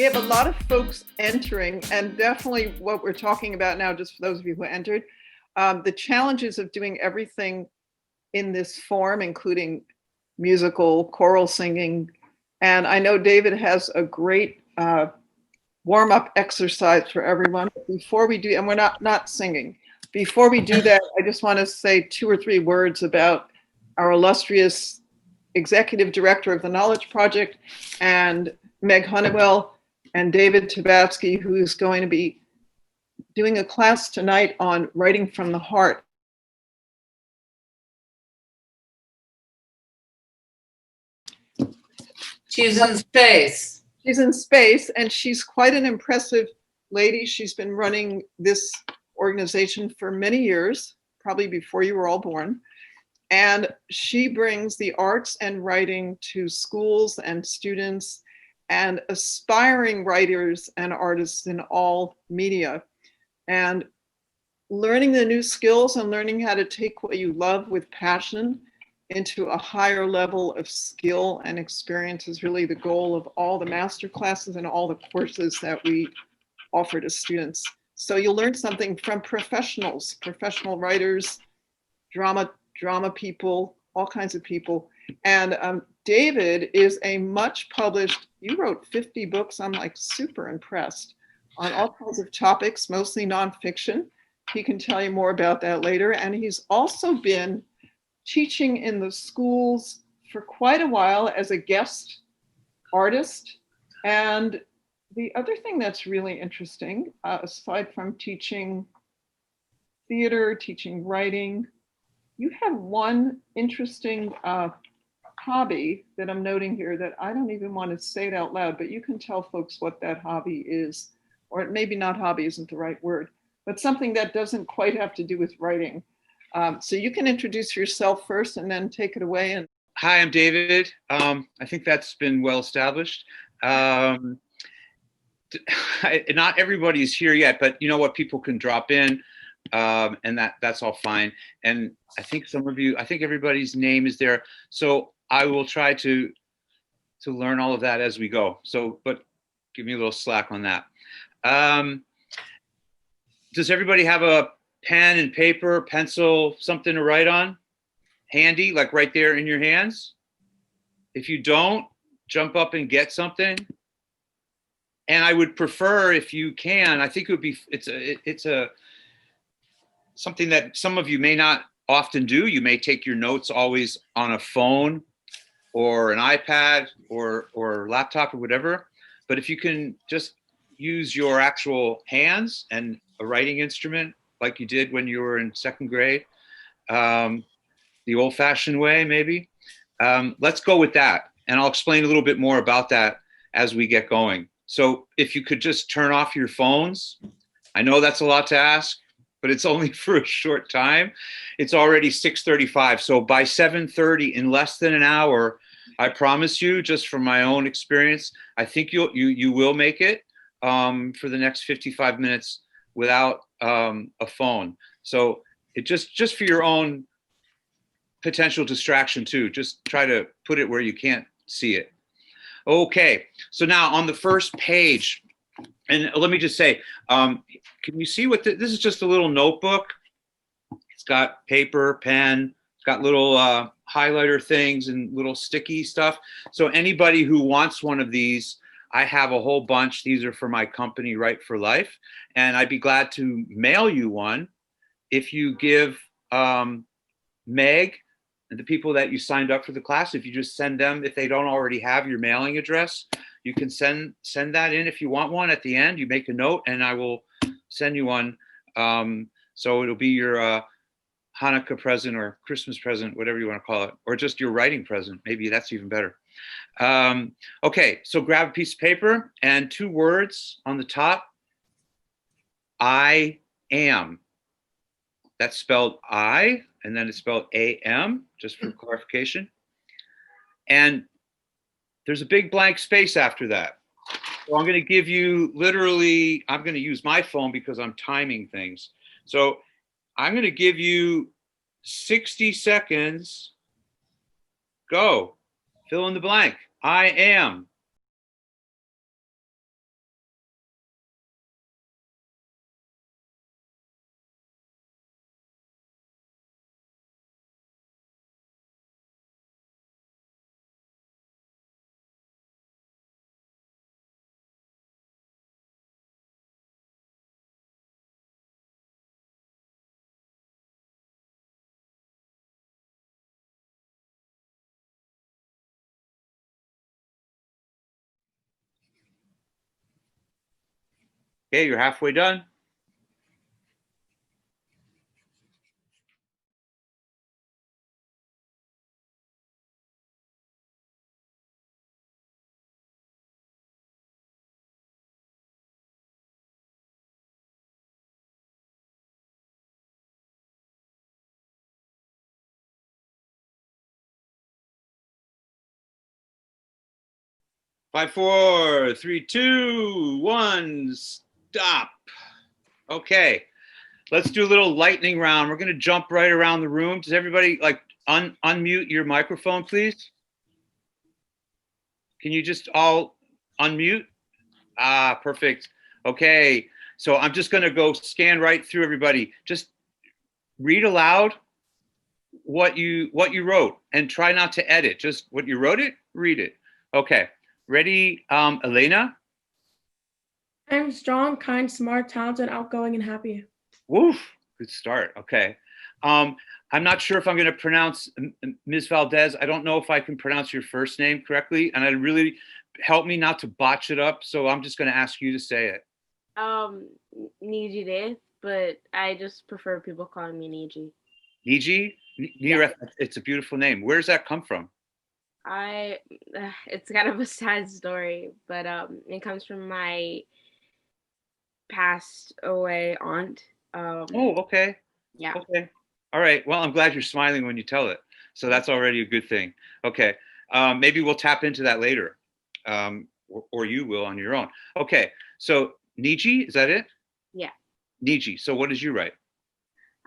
We have a lot of folks entering, and definitely what we're talking about now, just for those of you who entered, the challenges of doing everything in this form, including musical, choral singing. And I know David has a great warm-up exercise for everyone. Before we do, and we're not singing. Before we do that, I just want to say 2 or 3 words about our illustrious executive director of the Knowledge Project, and Meg Honeywell, and David Tabatsky, who is going to be doing a class tonight on writing from the heart. She's in space. She's in space, and she's quite an impressive lady. She's been running this organization for many years, probably before you were all born. And she brings the arts and writing to schools and students and aspiring writers and artists in all media. And learning the new skills and learning how to take what you love with passion into a higher level of skill and experience is really the goal of all the master classes and all the courses that we offer to students. So you'll learn something from professionals, professional writers, drama people, all kinds of people. And David is a much published, you wrote 50 books. I'm like super impressed on all kinds of topics, mostly nonfiction. He can tell you more about that later. And he's also been teaching in the schools for quite a while as a guest artist. And the other thing that's really interesting, aside from teaching theater, teaching writing, you have one interesting hobby that I'm noting here that I don't even want to say it out loud, but you can tell folks what that hobby is, or maybe not hobby isn't the right word, but something that doesn't quite have to do with writing. So you can introduce yourself first and then take it away. And hi, I'm David. I think that's been well established. Not everybody's here yet, but you know what, people can drop in. And that's all fine. And I think everybody's name is there. So I will try to learn all of that as we go. So, but give me a little slack on that. Does everybody have a pen and paper, pencil, something to write on? Handy, like right there in your hands? If you don't, jump up and get something. And I would prefer, if you can, I think it would be, it's something that some of you may not often do. You may take your notes always on a phone or an iPad or laptop or whatever. But if you can just use your actual hands and a writing instrument like you did when you were in 2nd grade, the old-fashioned way maybe, let's go with that. And I'll explain a little bit more about that as we get going. So if you could just turn off your phones. I know that's a lot to ask, but it's only for a short time. It's already 6:35. So by 7:30, in less than an hour, I promise you, just from my own experience, I think you will make it for the next 55 minutes without a phone. So it just for your own potential distraction too, just try to put it where you can't see it. Okay, so now on the first page, and let me just say, can you see what this is? Just a little notebook. It's got paper, pen, it's got little highlighter things and little sticky stuff. So anybody who wants one of these, I have a whole bunch. These are for my company, Write for Life. And I'd be glad to mail you one if you give Meg and the people that you signed up for the class, if you just send them, if they don't already have your mailing address, you can send that in if you want one at the end. You make a note and I will send you one. So it'll be your Hanukkah present or Christmas present, whatever you want to call it, or just your writing present. Maybe that's even better. Okay, so grab a piece of paper and 2 words on the top. I am. That's spelled I, and then it's spelled A-M, just for clarification. And there's a big blank space after that. So I'm going to give you literally, I'm going to use my phone because I'm timing things. So I'm going to give you 60 seconds. Go. Fill in the blank. I am. Okay, you're halfway done. Five, four, three, two, one, stop. Okay, let's do a little lightning round. We're gonna jump right around the room. Does everybody like unmute your microphone, please? Can you just all unmute? Ah, perfect. Okay, so I'm just gonna go scan right through everybody. Just read aloud what you wrote and try not to edit. Just what you wrote it, read it. Okay, ready, Elena? I'm strong, kind, smart, talented, outgoing, and happy. Woof, good start. Okay. I'm not sure if I'm going to pronounce Ms. Valdez. I don't know if I can pronounce your first name correctly, and it really help me not to botch it up. So I'm just going to ask you to say it. Niji, but I just prefer people calling me Niji. Niji? Yeah. It's a beautiful name. Where does that come from? It's kind of a sad story, but it comes from my passed away aunt. Oh, okay. Yeah. Okay. All right. Well, I'm glad you're smiling when you tell it. So that's already a good thing. Okay. Maybe we'll tap into that later. Or you will on your own. Okay. So Niji, is that it? Yeah. Niji. So what did you write?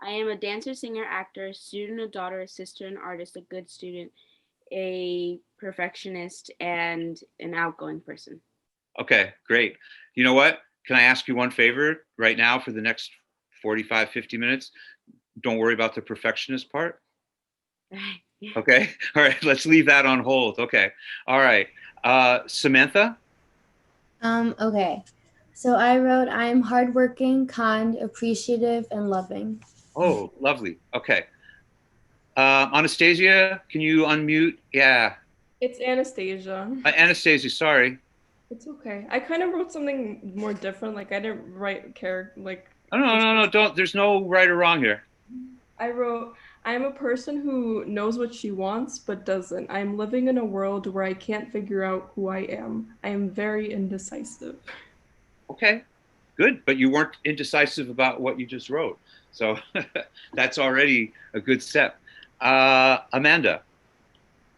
I am a dancer, singer, actor, student, a daughter, a sister, an artist, a good student, a perfectionist, and an outgoing person. Okay, great. You know what? Can I ask you one favor right now for the next 45, 50 minutes? Don't worry about the perfectionist part. Okay. All right. Let's leave that on hold. Okay. All right. Samantha? Okay. So I wrote, I am hardworking, kind, appreciative, and loving. Oh, lovely. Okay. Anastasia, can you unmute? Yeah. It's Anastasia. Anastasia, sorry. It's okay. I kind of wrote something more different. Like I didn't write character. Like Oh, no. Don't. There's no right or wrong here. I wrote, I am a person who knows what she wants but doesn't. I am living in a world where I can't figure out who I am. I am very indecisive. Okay. Good. But you weren't indecisive about what you just wrote. So that's already a good step. Amanda?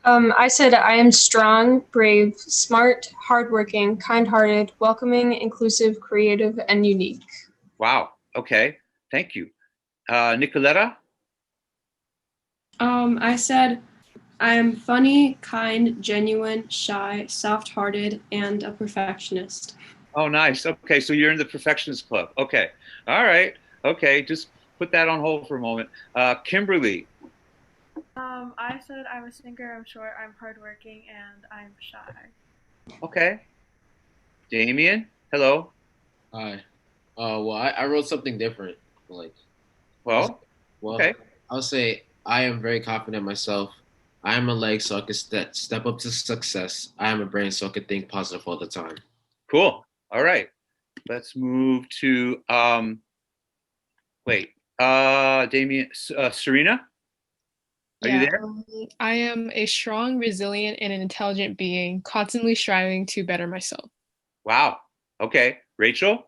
I said I am strong, brave, smart, hardworking, kind-hearted, welcoming, inclusive, creative, and unique. Wow. Okay. Thank you. Nicoletta? I said I am funny, kind, genuine, shy, soft-hearted, and a perfectionist. Oh, nice. Okay. So you're in the perfectionist club. Okay. All right. Okay. Just put that on hold for a moment. Kimberly? I said I'm a singer, I'm short, I'm hardworking, and I'm shy. Okay. Damien? Hello. Hi. Well, I wrote something different. Like, Well, okay. I'll say I am very confident in myself. I am a leg so I can step up to success. I am a brain so I can think positive all the time. Cool. All right. Let's move to Damien, Serena? Are you there? I am a strong, resilient, and an intelligent being, constantly striving to better myself. Wow. Okay. Rachel?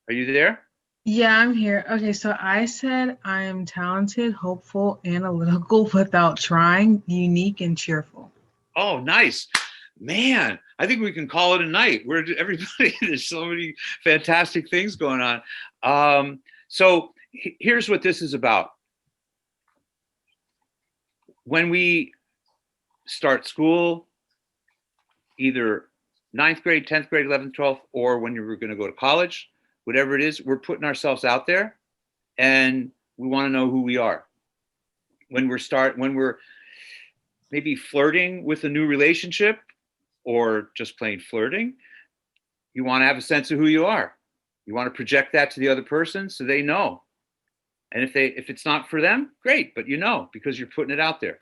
Are you there? Yeah, I'm here. Okay, so I said I am talented, hopeful, analytical without trying, unique, and cheerful. Oh, nice. Man, I think we can call it a night. We're everybody, there's so many fantastic things going on. So here's what this is about. When we start school, either 9th grade, 10th grade, 11th, 12th, or when you're going to go to college, whatever it is, we're putting ourselves out there and we want to know who we are. When we're maybe flirting with a new relationship or just plain flirting, you want to have a sense of who you are. You want to project that to the other person so they know. And if it's not for them, great, but you know, because you're putting it out there.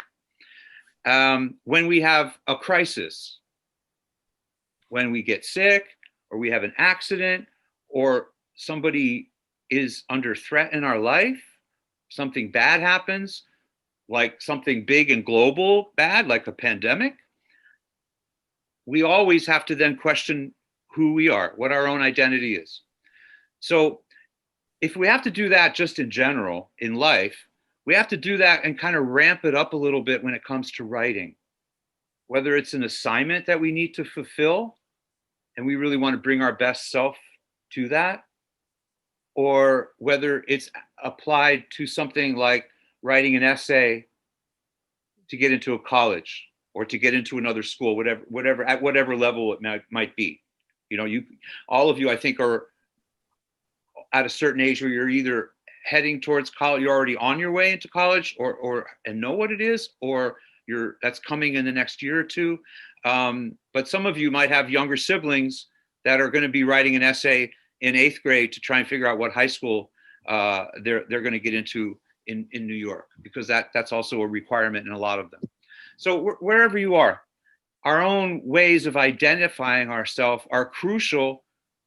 When we have a crisis, when we get sick or we have an accident or somebody is under threat in our life, something bad happens, like something big and global bad, like a pandemic, we always have to then question who we are, what our own identity is. So if we have to do that just in general in life, we have to do that and kind of ramp it up a little bit when it comes to writing, whether it's an assignment that we need to fulfill and we really want to bring our best self to that, or whether it's applied to something like writing an essay to get into a college or to get into another school, whatever at whatever level it might be. You know, all of you, I think, are at a certain age where you're either heading towards college, you're already on your way into college, or and know what it is, or that's coming in the next year or two. But some of you might have younger siblings that are going to be writing an essay in 8th grade to try and figure out what high school they're going to get into in New York, because that's also a requirement in a lot of them. So wherever you are, our own ways of identifying ourselves are crucial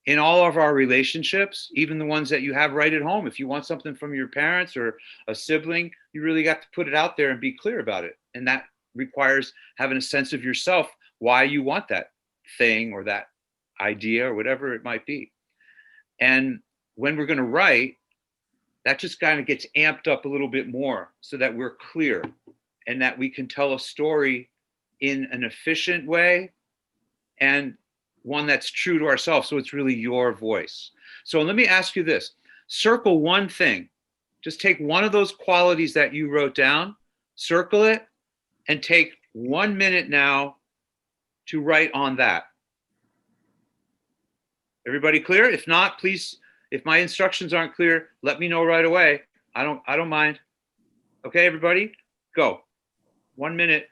in all of our relationships, even the ones that you have right at home. If you want something from your parents or a sibling, you really got to put it out there and be clear about it. And that requires having a sense of yourself, why you want that thing or that idea or whatever it might be. And when we're going to write, that just kind of gets amped up a little bit more so that we're clear and that we can tell a story in an efficient way and one that's true to ourselves. So it's really your voice. So let me ask you this. Circle one thing. Just take one of those qualities that you wrote down, circle it, and take 1 minute now to write on that. Everybody clear? If not, please, if my instructions aren't clear, let me know right away. I don't mind. Okay, everybody, go. 1 minute.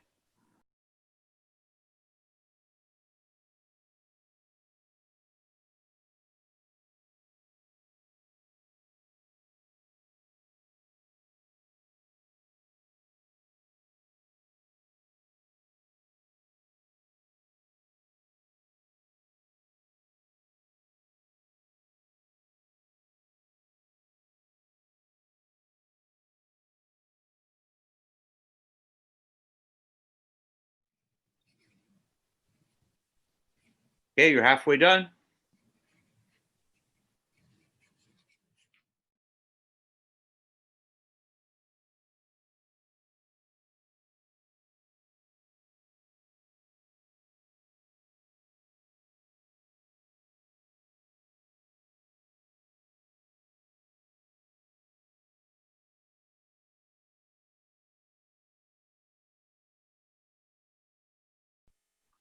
Okay, you're halfway done.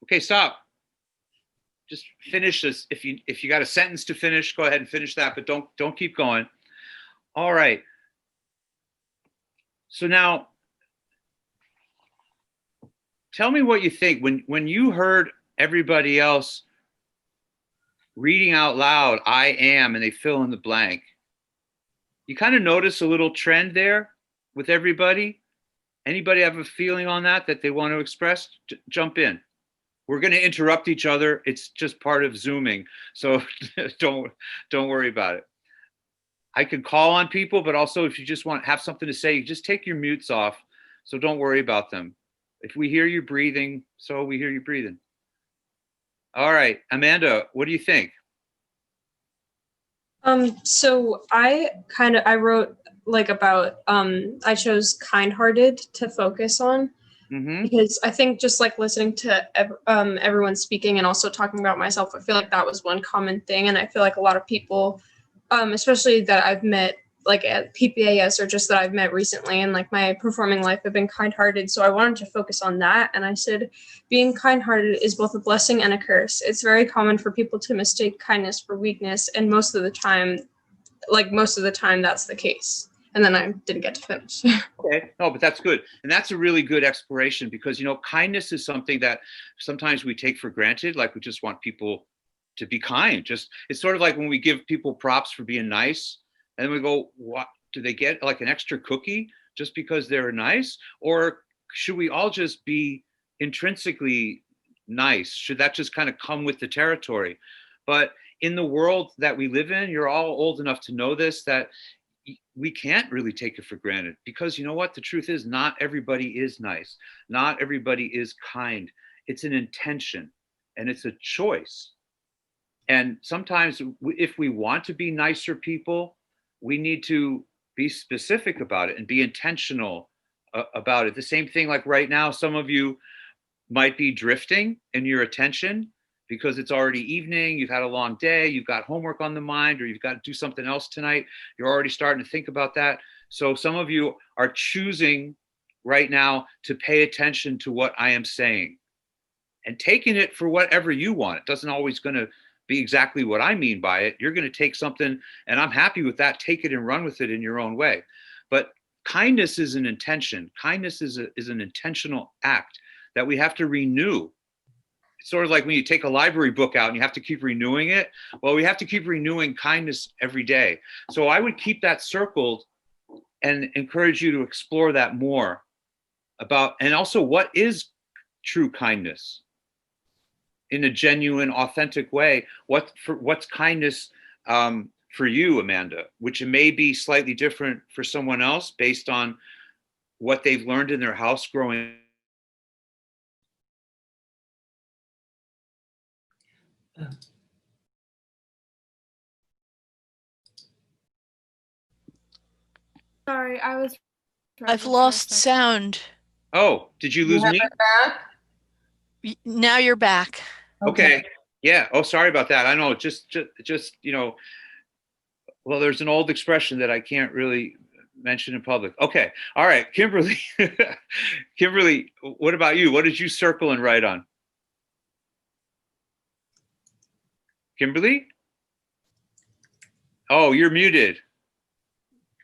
Okay, stop. Just finish this. If you got a sentence to finish, go ahead and finish that, but don't keep going. All right. So now tell me what you think when you heard everybody else reading out loud, I am, and they fill in the blank. You kind of notice a little trend there with everybody. Anybody have a feeling on that they want to express? Jump in. We're going to interrupt each other. It's just part of Zooming. So don't worry about it. I can call on people, but also if you just have something to say, you just take your mutes off. So don't worry about them. If we hear you breathing, so we hear you breathing. All right, Amanda, what do you think? So I wrote like about, I chose kind-hearted to focus on. Mm-hmm. Because I think just like listening to everyone speaking and also talking about myself, I feel like that was one common thing. And I feel like a lot of people, especially that I've met like at PPAS or just that I've met recently in like my performing life, have been kind-hearted. So I wanted to focus on that. And I said, being kind-hearted is both a blessing and a curse. It's very common for people to mistake kindness for weakness. And most of the time, that's the case. And then I didn't get to finish. Okay, no, but that's good. And that's a really good exploration because, kindness is something that sometimes we take for granted. Like we just want people to be kind. It's sort of like when we give people props for being nice and then we go, what, do they get like an extra cookie just because they're nice? Or should we all just be intrinsically nice? Should that just kind of come with the territory? But in the world that we live in, you're all old enough to know this, that we can't really take it for granted, because you know what? The truth is, not everybody is nice. Not everybody is kind. It's an intention and it's a choice. And sometimes if we want to be nicer people, we need to be specific about it and be intentional about it. The same thing, like right now, some of you might be drifting in your attention because it's already evening, you've had a long day, you've got homework on the mind, or you've got to do something else tonight. You're already starting to think about that. So some of you are choosing right now to pay attention to what I am saying and taking it for whatever you want. It doesn't always going to be exactly what I mean by it. You're going to take something, and I'm happy with that. Take it and run with it in your own way. But kindness is an intention. Kindness is an intentional act that we have to renew. It's sort of like when you take a library book out and you have to keep renewing it. Well, we have to keep renewing kindness every day. So I would keep that circled and encourage you to explore that more about, and also what is true kindness in a genuine, authentic way. What's kindness for you, Amanda, which may be slightly different for someone else based on what they've learned in their house growing. Sorry, I was. I've lost sound. Oh, did you lose me? Now you're back. Okay. Yeah. Oh, sorry about that. I know. Just you know. Well, there's an old expression that I can't really mention in public. Okay. All right, Kimberly. Kimberly, what about you? What did you circle and write on? Kimberly? Oh, you're muted.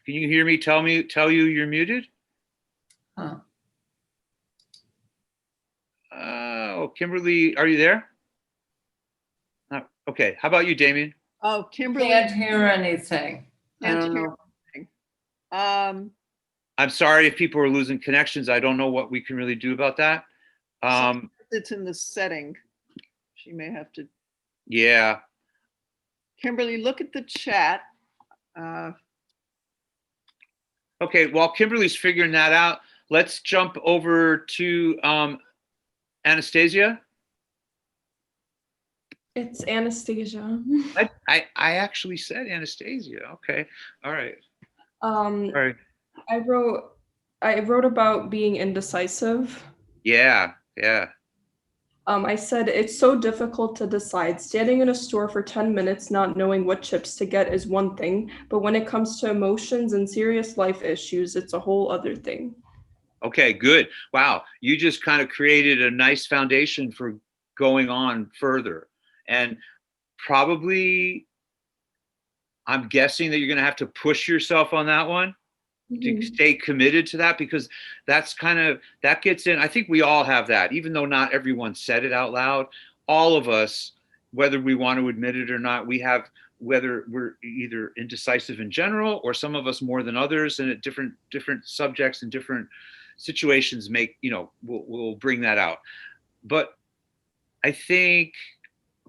Can you hear me? Tell you you're muted? Huh. Oh, Kimberly, are you there? Okay. How about you, Damien? Oh, Kimberly. Can't hear anything. I Can't don't hear know. anything. I'm sorry if people are losing connections. I don't know what we can really do about that. It's in the setting. She may have to. Yeah. Kimberly, look at the chat. Okay, while Kimberly's figuring that out, let's jump over to Anastasia. It's Anastasia. I actually said Anastasia. Okay, all right. All right. I wrote about being indecisive. Yeah. I said it's so difficult to decide. Standing in a store for 10 minutes not knowing what chips to get is one thing, but when it comes to emotions and serious life issues, it's a whole other thing. Okay, good. Wow, you just kind of created a nice foundation for going on further. And probably, I'm guessing that you're going to have to push yourself on that one to stay committed to that, because that gets in. I think we all have that, even though not everyone said it out loud. All of us, whether we want to admit it or not, we have, whether we're either indecisive in general, or some of us more than others, and at different subjects and different situations will bring that out. But I think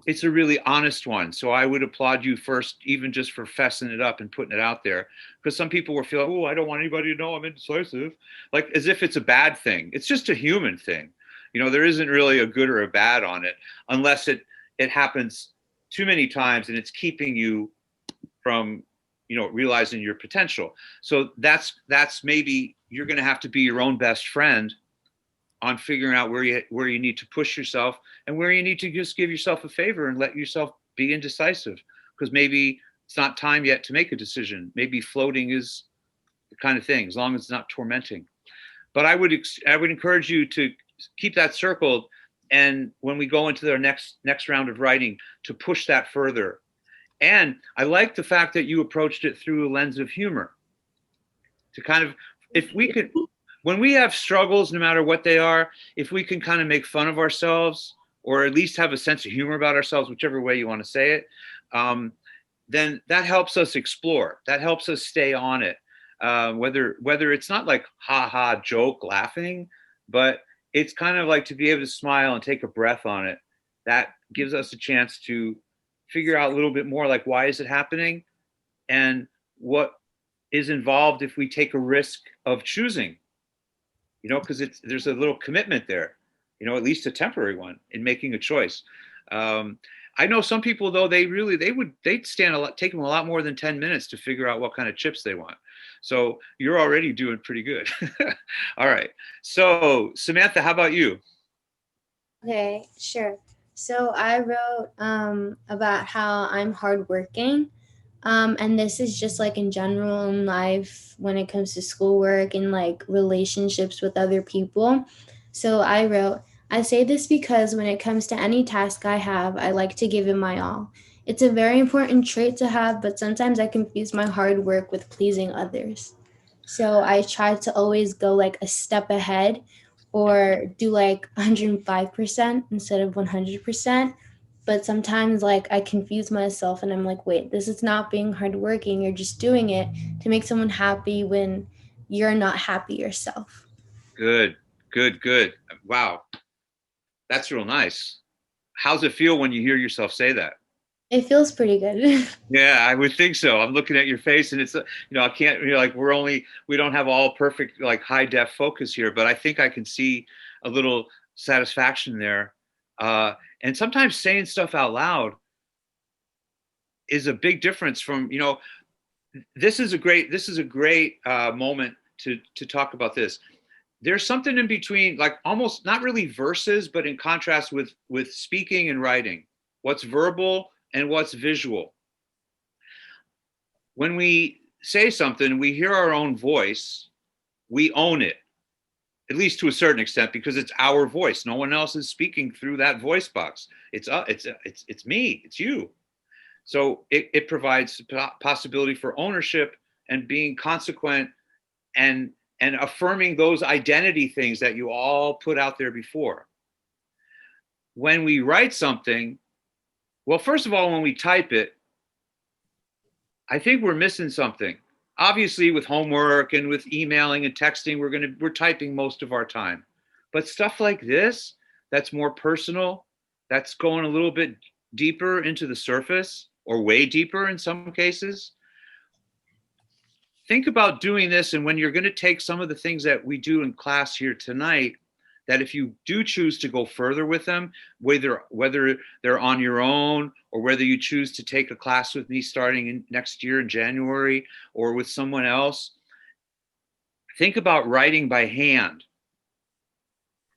it's a really honest one. So I would applaud you first, even just for fessing it up and putting it out there. Because some people were feeling, oh, I don't want anybody to know I'm indecisive. Like as if it's a bad thing. It's just a human thing. There isn't really a good or a bad on it, unless it happens too many times and it's keeping you from, realizing your potential. So that's maybe you're going to have to be your own best friend on figuring out where you need to push yourself and where you need to just give yourself a favor and let yourself be indecisive, because maybe it's not time yet to make a decision. Maybe floating is the kind of thing, as long as it's not tormenting. But I would encourage you to keep that circled, and when we go into our next round of writing, to push that further. And I like the fact that you approached it through a lens of humor, to kind of, if we could, when we have struggles, no matter what they are, if we can kind of make fun of ourselves, or at least have a sense of humor about ourselves, whichever way you want to say it, then that helps us explore. That helps us stay on it. Whether it's not like ha joke laughing, but it's kind of like to be able to smile and take a breath on it. That gives us a chance to figure out a little bit more, like, why is it happening? And what is involved if we take a risk of choosing, because there's a little commitment there, at least a temporary one, in making a choice. I know some people, though, they'd take them a lot more than 10 minutes to figure out what kind of chips they want. So you're already doing pretty good. All right. So Samantha, how about you? Okay, sure. So I wrote about how I'm hardworking. And this is just like in general in life when it comes to schoolwork and like relationships with other people. So I wrote, I say this because when it comes to any task I have, I like to give it my all. It's a very important trait to have, but sometimes I confuse my hard work with pleasing others. So I try to always go like a step ahead or do like 105% instead of 100%. But sometimes like I confuse myself and I'm like, wait, this is not being hardworking. You're just doing it to make someone happy when you're not happy yourself. Good, good, good. Wow. That's real nice. How's it feel when you hear yourself say that? It feels pretty good. Yeah, I would think so. I'm looking at your face and it's, I can't, like, we don't have all perfect, like, high def focus here, but I think I can see a little satisfaction there. And sometimes saying stuff out loud is a big difference from, this is a great moment to talk about this. There's something in between, like, almost not really verses, but in contrast with speaking and writing, what's verbal and what's visual. When we say something, we hear our own voice, we own it, at least to a certain extent, because it's our voice. No one else is speaking through that voice box. It's me, it's you. So it provides possibility for ownership and being consequent and affirming those identity things that you all put out there before. When we write something, well, first of all, when we type it, I think we're missing something. Obviously, with homework and with emailing and texting, we're typing most of our time. But stuff like this, that's more personal, that's going a little bit deeper into the surface, or way deeper in some cases. Think about doing this, and when you're going to take some of the things that we do in class here tonight, that if you do choose to go further with them, whether they're on your own or whether you choose to take a class with me starting in next year in January or with someone else, think about writing by hand.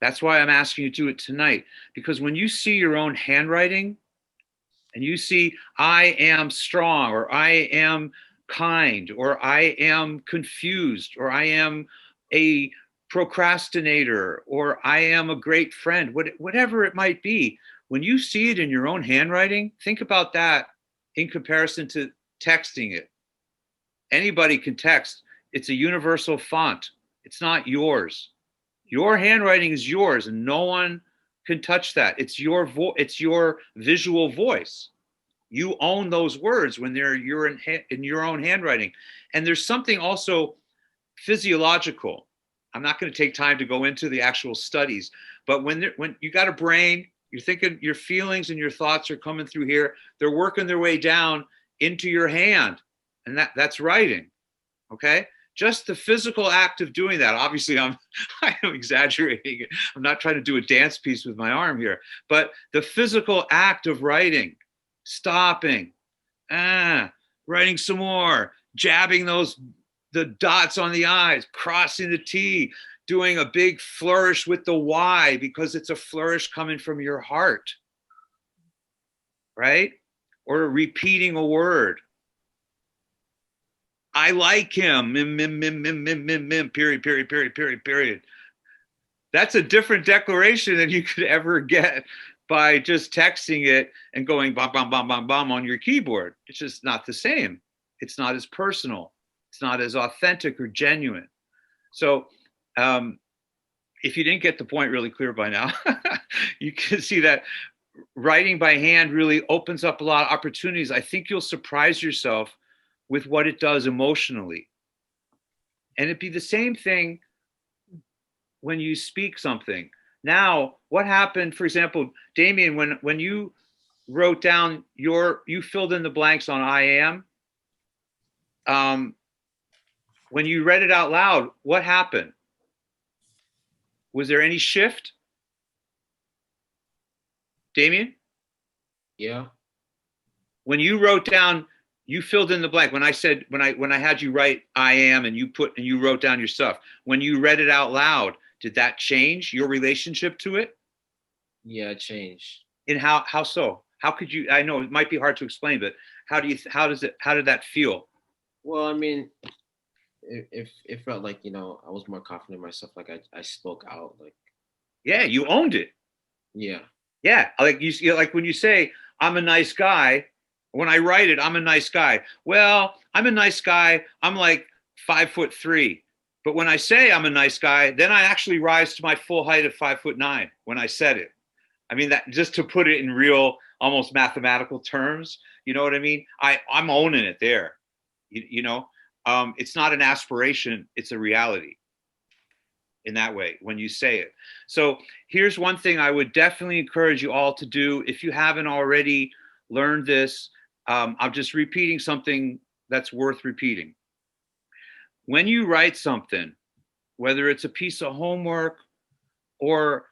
That's why I'm asking you to do it tonight, because when you see your own handwriting and you see, I am strong, or I am kind, or I am confused, or I am a procrastinator, or I am a great friend, whatever it might be, when you see it in your own handwriting, think about that in comparison to texting it. Anybody can text. It's a universal font. It's not yours. Your handwriting is yours and no one can touch that. It's your it's your visual voice. You own those words when you're in your own handwriting. And there's something also physiological. I'm not going to take time to go into the actual studies, but when you got a brain, you're thinking, your feelings and your thoughts are coming through here. They're working their way down into your hand, and that's writing. Okay, just the physical act of doing that. Obviously, I am exaggerating. I'm not trying to do a dance piece with my arm here, but the physical act of writing, stopping, writing some more, jabbing the dots on the I's, crossing the T, doing a big flourish with the Y because it's a flourish coming from your heart, right? Or repeating a word. I like him, period, period, period, period, period. That's a different declaration than you could ever get by just texting it and going bam, bam, bam, bam, bam on your keyboard. It's just not the same. It's not as personal. It's not as authentic or genuine. So if you didn't get the point really clear by now, you can see that writing by hand really opens up a lot of opportunities. I think you'll surprise yourself with what it does emotionally. And it'd be the same thing when you speak something. Now, what happened, for example, Damien, when you wrote down you filled in the blanks on I am. When you read it out loud, what happened? Was there any shift? Damien? Yeah. When you wrote down, you filled in the blank. When I said, when I had you write I am and you wrote down your stuff, when you read it out loud, did that change your relationship to it? Yeah, it changed. And how so? How could you, I know it might be hard to explain, but how did that feel? Well, I mean, it felt like, you know, I was more confident in myself. Like I spoke out. Like, yeah, you owned it. Yeah. Yeah, like like when you say I'm a nice guy, when I write it, I'm a nice guy. Well, I'm a nice guy. I'm like 5'3". But when I say I'm a nice guy, then I actually rise to my full height of 5'9" when I said it. I mean, that just to put it in real, almost mathematical terms, you know what I mean? I'm owning it there. You know, it's not an aspiration, it's a reality in that way when you say it. So here's one thing I would definitely encourage you all to do. If you haven't already learned this, I'm just repeating something that's worth repeating. When you write something, whether it's a piece of homework or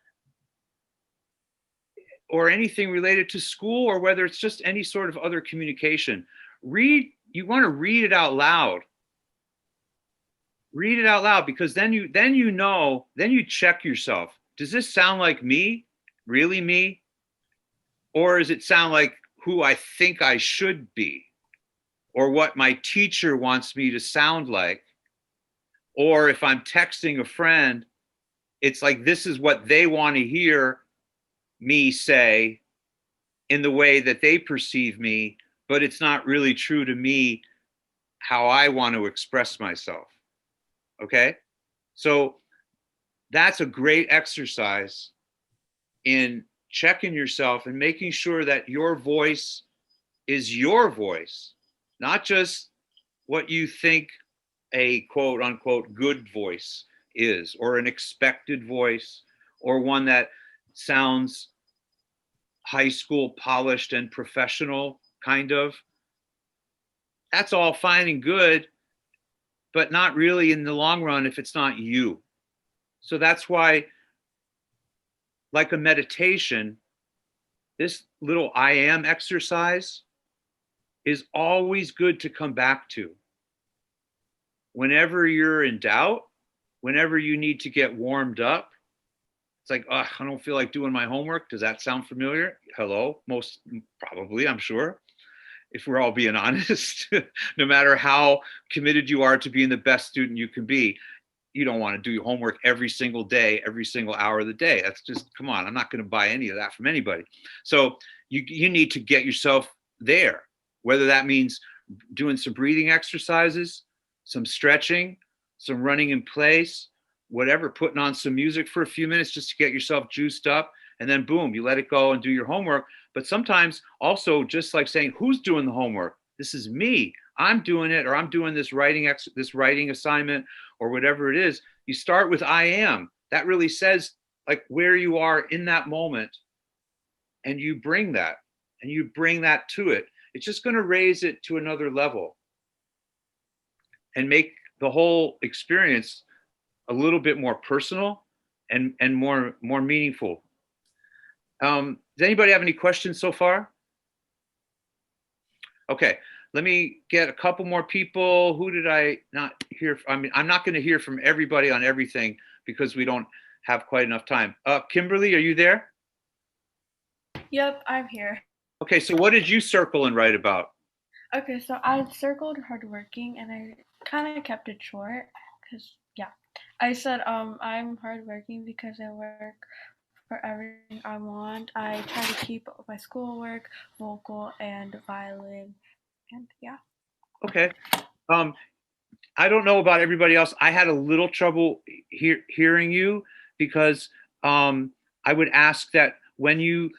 anything related to school, or whether it's just any sort of other communication, you want to read it out loud. Read it out loud, because then you check yourself. Does this sound like me? Really me? Or does it sound like who I think I should be? Or what my teacher wants me to sound like? Or if I'm texting a friend, it's like this is what they want to hear me say in the way that they perceive me, but it's not really true to me how I want to express myself. Okay? So that's a great exercise in checking yourself and making sure that your voice is your voice, not just what you think a quote unquote good voice is, or an expected voice, or one that sounds high school polished and professional kind of. That's all fine and good, but not really in the long run if it's not you. So that's why, like a meditation, this little I am exercise is always good to come back to. Whenever you're in doubt, whenever you need to get warmed up, it's like, I don't feel like doing my homework. Does that sound familiar? Hello? Most probably, I'm sure. If we're all being honest, no matter how committed you are to being the best student you can be, you don't want to do your homework every single day, every single hour of the day. That's just, come on, I'm not going to buy any of that from anybody. So you need to get yourself there, whether that means doing some breathing exercises, some stretching, some running in place, whatever, putting on some music for a few minutes just to get yourself juiced up, and then boom, you let it go and do your homework. But sometimes also just like saying, who's doing the homework? This is me. I'm doing it, or I'm doing this writing assignment, or whatever it is. You start with I am. That really says like where you are in that moment, and you bring that to it. It's just going to raise it to another level and make the whole experience a little bit more personal and more meaningful. Does anybody have any questions so far? Okay, let me get a couple more people. Who did I not hear? I mean, I'm not going to hear from everybody on everything because we don't have quite enough time. Kimberly, are you there? Yep, I'm here. Okay, so what did you circle and write about? Okay, so I circled hardworking and I kind of kept it short because, yeah. I said I'm hardworking because I work for everything I want. I try to keep up with my schoolwork, vocal, and violin, and yeah. Okay. I don't know about everybody else. I had a little trouble hearing you because I would ask that when you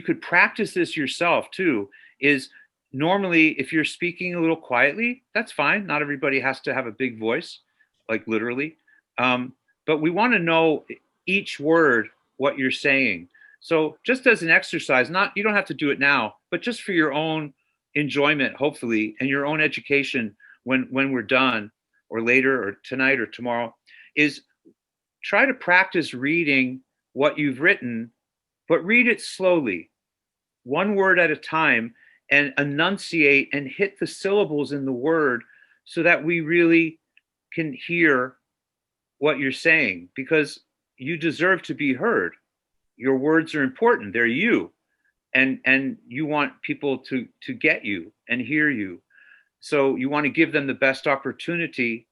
could practice this yourself too, is normally if you're speaking a little quietly, that's fine. Not everybody has to have a big voice, like literally. But we want to know each word, what you're saying. So just as an exercise, not, you don't have to do it now, but just for your own enjoyment, hopefully, and your own education when we're done, or later, or tonight, or tomorrow, is try to practice reading what you've written, but read it slowly, one word at a time, and enunciate and hit the syllables in the word so that we really can hear what you're saying, because you deserve to be heard. Your words are important. They're you. And you want people to get you and hear you. So you want to give them the best opportunity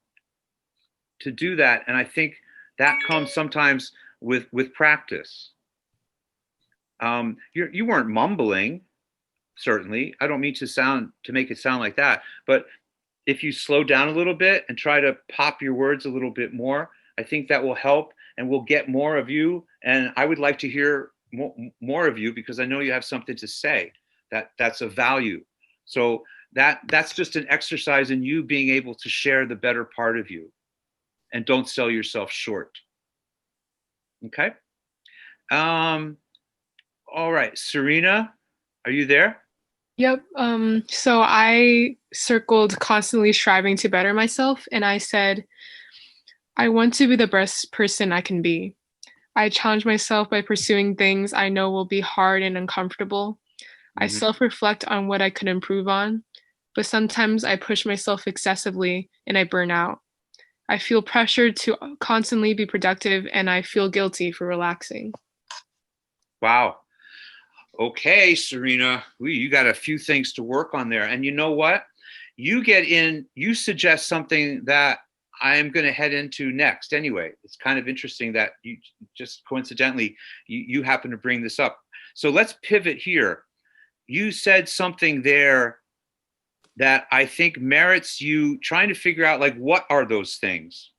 to do that. And I think that comes sometimes with practice. You weren't mumbling, certainly. I don't mean to make it sound like that, but if you slow down a little bit and try to pop your words a little bit more, I think that will help, and we'll get more of you. And I would like to hear more of you, because I know you have something to say that's of value. So that's just an exercise in you being able to share the better part of you, and don't sell yourself short. Okay. All right, Serena, are you there? Yep. So I circled constantly striving to better myself, and I said, I want to be the best person I can be. I challenge myself by pursuing things I know will be hard and uncomfortable. I self-reflect on what I could improve on, but sometimes I push myself excessively and I burn out. I feel pressured to constantly be productive, and I feel guilty for relaxing. Wow. Okay, Serena, you got a few things to work on there. And you know what? You suggest something that I am going to head into next anyway. It's kind of interesting that you just coincidentally, you happen to bring this up. So let's pivot here. You said something there that I think merits you trying to figure out, like, what are those things?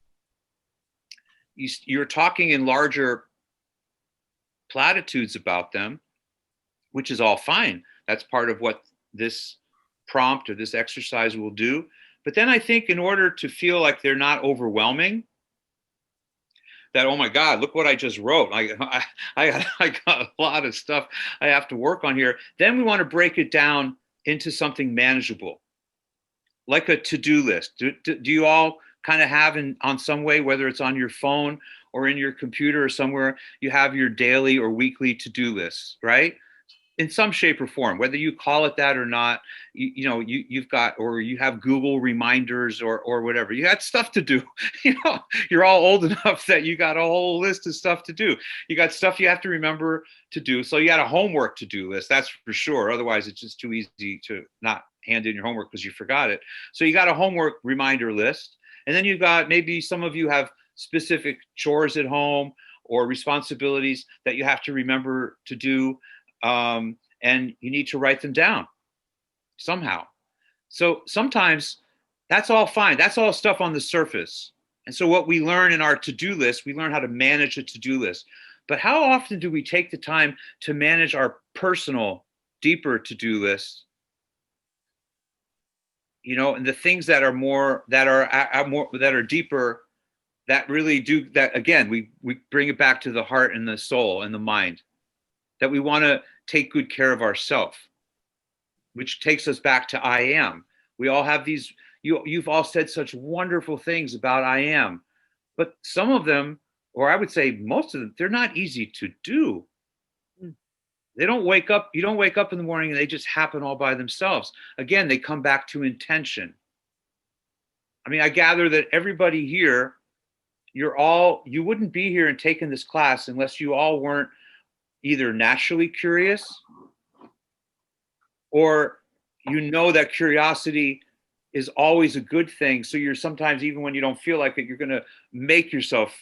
You're talking in larger platitudes about them, which is all fine. That's part of what this prompt or this exercise will do. But then I think in order to feel like they're not overwhelming, that, oh my God, look what I just wrote. I got a lot of stuff I have to work on here. Then we want to break it down into something manageable, like a to-do list. Do you all kind of have on some way, whether it's on your phone or in your computer or somewhere, you have your daily or weekly to-do lists, right? In some shape or form, whether you call it that or not, you've got, or you have Google reminders or whatever. You got stuff to do. You're all old enough that you got a whole list of stuff to do. You got stuff you have to remember to do. So you got a homework to-do list, that's for sure. Otherwise, it's just too easy to not hand in your homework because you forgot it. So you got a homework reminder list. And then you've got, maybe some of you have specific chores at home or responsibilities that you have to remember to do. And you need to write them down somehow. So sometimes that's all fine. That's all stuff on the surface. And so what we learn in our to-do list, we learn how to manage a to-do list. But how often do we take the time to manage our personal, deeper to-do list? And the things that are more, that are deeper, that really do that. Again, we bring it back to the heart and the soul and the mind, that we want to take good care of ourselves, which takes us back to I am. We all have these, you've all said such wonderful things about I am, but some of them, or I would say most of them, they're not easy to do. They don't wake up, you don't wake up in the morning and they just happen all by themselves. Again, they come back to intention. I mean, I gather that everybody here, you wouldn't be here and taking this class unless you all weren't either naturally curious, or that curiosity is always a good thing. So you're sometimes, even when you don't feel like it, you're going to make yourself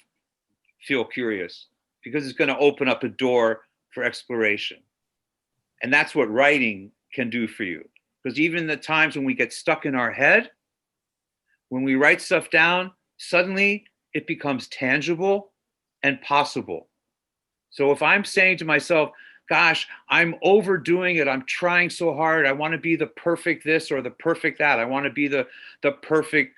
feel curious, because it's going to open up a door for exploration. And that's what writing can do for you. Because even the times when we get stuck in our head, when we write stuff down, suddenly it becomes tangible and possible. So if I'm saying to myself, gosh, I'm overdoing it, I'm trying so hard, I want to be the perfect this or the perfect that, I want to be the perfect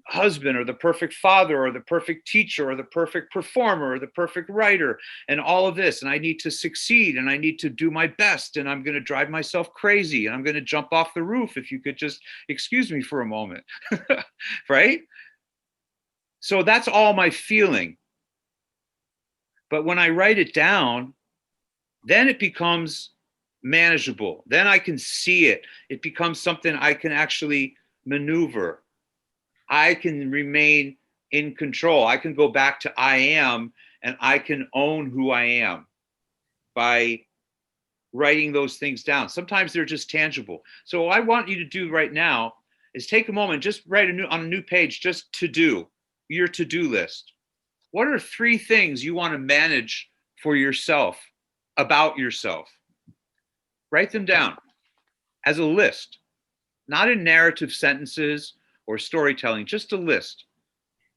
husband or the perfect father or the perfect teacher or the perfect performer or the perfect writer and all of this, and I need to succeed and I need to do my best and I'm going to drive myself crazy and I'm going to jump off the roof if you could just excuse me for a moment. Right? So that's all my feeling. But when I write it down, then it becomes manageable. Then I can see it. It becomes something I can actually maneuver. I can remain in control. I can go back to I am, and I can own who I am by writing those things down. Sometimes they're just tangible. So what I want you to do right now is take a moment, just write on a new page, just to do, your to-do list. What are 3 things you want to manage for yourself, about yourself? Write them down as a list, not in narrative sentences or storytelling, just a list.